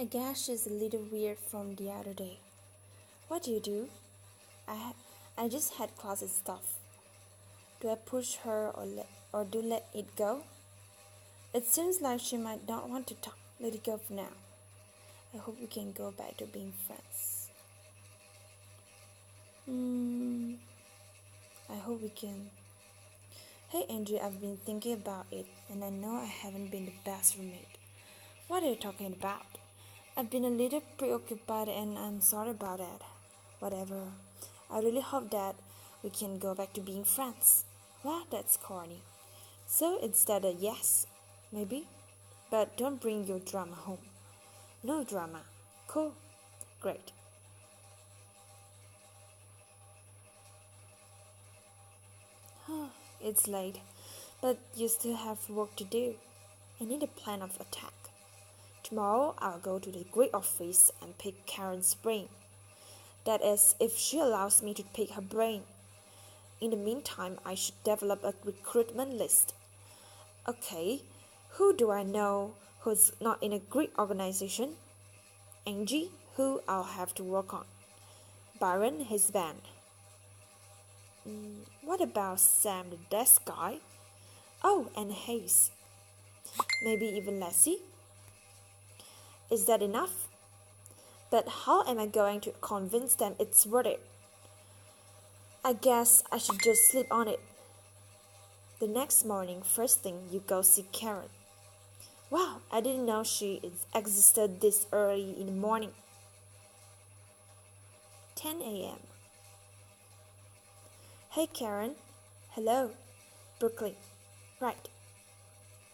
I guess she's a little weird from the other day. What do you do? I just had class and stuff. Do I push her or do let it go? It seems like she might not want to talk. Let it go for now. I hope we can go back to being friends. I hope we can. Hey Andrew, I've been thinking about it and I know I haven't been the best roommate. What are you talking about? I've been a little preoccupied and I'm sorry about that. Whatever. I really hope that we can go back to being friends. Well, that's corny. So is that a yes? Maybe? But don't bring your drama home. No drama. Cool. Great. It's late, but you still have work to do. I need a plan of attack. Tomorrow I'll go to the Greek office and pick Karen's brain. That is, if she allows me to pick her brain. In the meantime, I should develop a recruitment list. Okay, who do I know who's not in a Greek organization? Angie, who I'll have to work on. Byron, his band. What about Sam, the desk guy? Oh, and Hayes. Maybe even Lassie? Is that enough? But how am I going to convince them it's worth it? I guess I should just sleep on it. The next morning, first thing, you go see Karen. Wow, I didn't know she existed this early in the morning. 10 a.m. Hey Karen. Hello. Brooklyn. Right.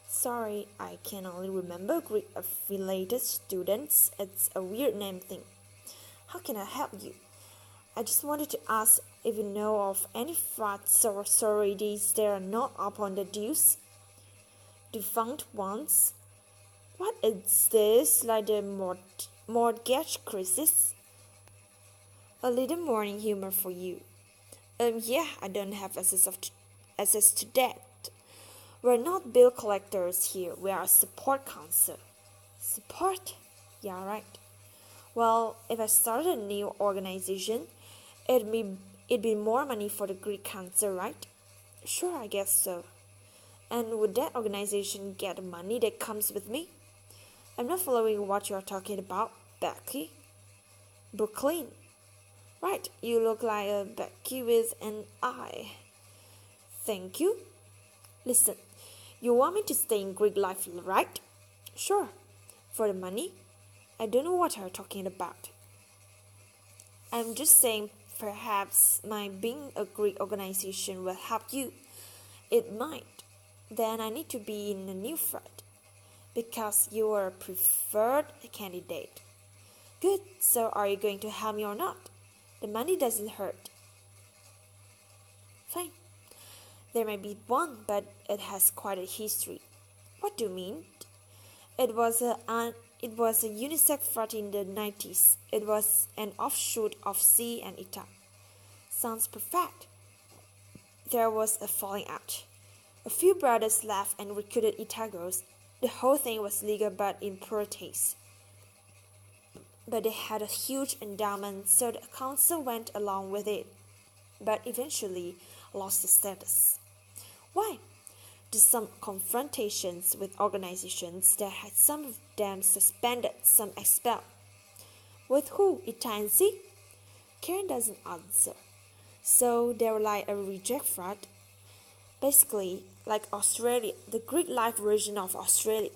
Sorry, I can only remember Greek affiliated students. It's a weird name thing. How can I help you? I just wanted to ask if you know of any frats or sororities that are not up on the dues. Defunct ones? What is this, like the mortgage crisis? A little morning humor for you. Yeah, I don't have access to that. We're not bill collectors here, we are a support council. Support? Yeah, right. Well, if I started a new organization, it'd be more money for the Greek council, right? Sure, I guess so. And would that organization get the money that comes with me? I'm not following what you're talking about, Becky. Brooklyn. Right, you look like a Becky with an eye. Thank you. Listen, you want me to stay in Greek life, right? Sure. For the money? I don't know what you're talking about. I'm just saying perhaps my being a Greek organization will help you. It might. Then I need to be in a new frat. Because you are a preferred candidate. Good, so are you going to help me or not? The money doesn't hurt. Fine. There may be one, but it has quite a history. What do you mean? It was a unisex frat in the 90s. It was an offshoot of C and Ita. Sounds perfect. There was a falling out. A few brothers left and recruited Ita girls. The whole thing was legal but in poor taste. But they had a huge endowment, so the council went along with it, but eventually lost the status. Why? Did some confrontations with organizations that had some of them suspended, some expelled. With who? Itansi? Karen doesn't answer. So they were like a reject frat. Basically, like Australia, the Greek life version of Australia.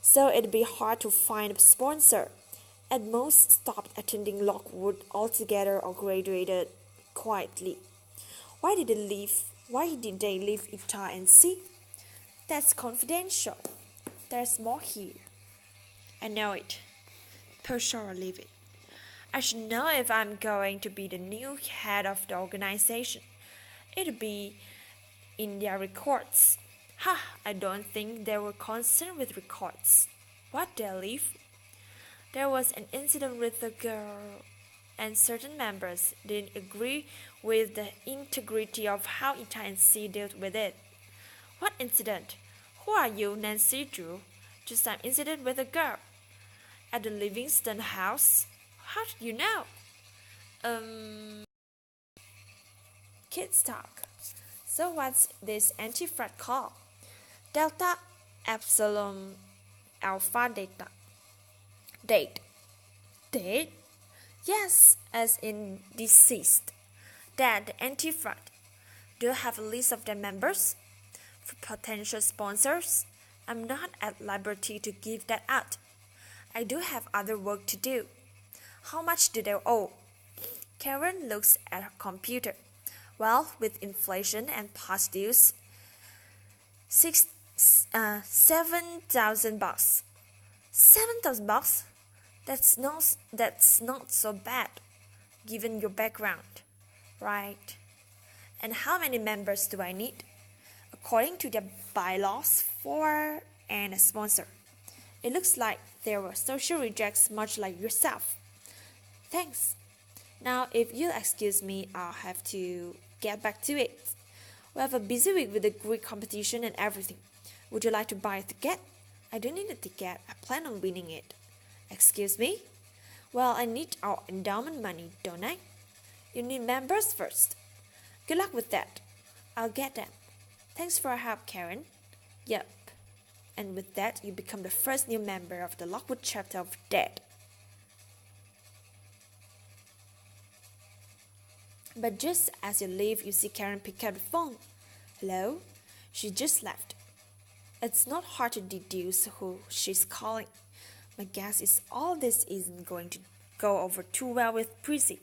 So it'd be hard to find a sponsor. At most, stopped attending Lockwood altogether or graduated quietly. Why did they leave? Why did they leave Ita and C? That's confidential. There's more here. I know it. For sure, leave it. I should know if I'm going to be the new head of the organization. It'll be in their records. I don't think they were concerned with records. What, they leave? There was an incident with a girl, and certain members didn't agree with the integrity of how Ita and C dealt with it. What incident? Who are you, Nancy Drew? Just an incident with a girl. At the Livingston house? How did you know? Kids talk. So what's this anti-frat called? Delta Epsilon Alpha Data. Date. Date? Yes, as in deceased. Dead anti-frat. Do you have a list of their members? For potential sponsors? I'm not at liberty to give that out. I do have other work to do. How much do they owe? Karen looks at her computer. Well, with inflation and past dues, $7,000. $7,000? That's not so bad, given your background, right? And how many members do I need? According to the bylaws, 4 and a sponsor. It looks like there were social rejects much like yourself. Thanks. Now, if you'll excuse me, I'll have to get back to it. We have a busy week with the Greek competition and everything. Would you like to buy a ticket? I don't need a ticket. I plan on winning it. Excuse me? Well, I need our endowment money, don't I? You need members first. Good luck with that. I'll get them. Thanks for your help, Karen. Yep. And with that, you become the first new member of the Lockwood chapter of DEAD. But just as you leave, you see Karen pick up the phone. Hello? She just left. It's not hard to deduce who she's calling. My guess is all this isn't going to go over too well with Prissy.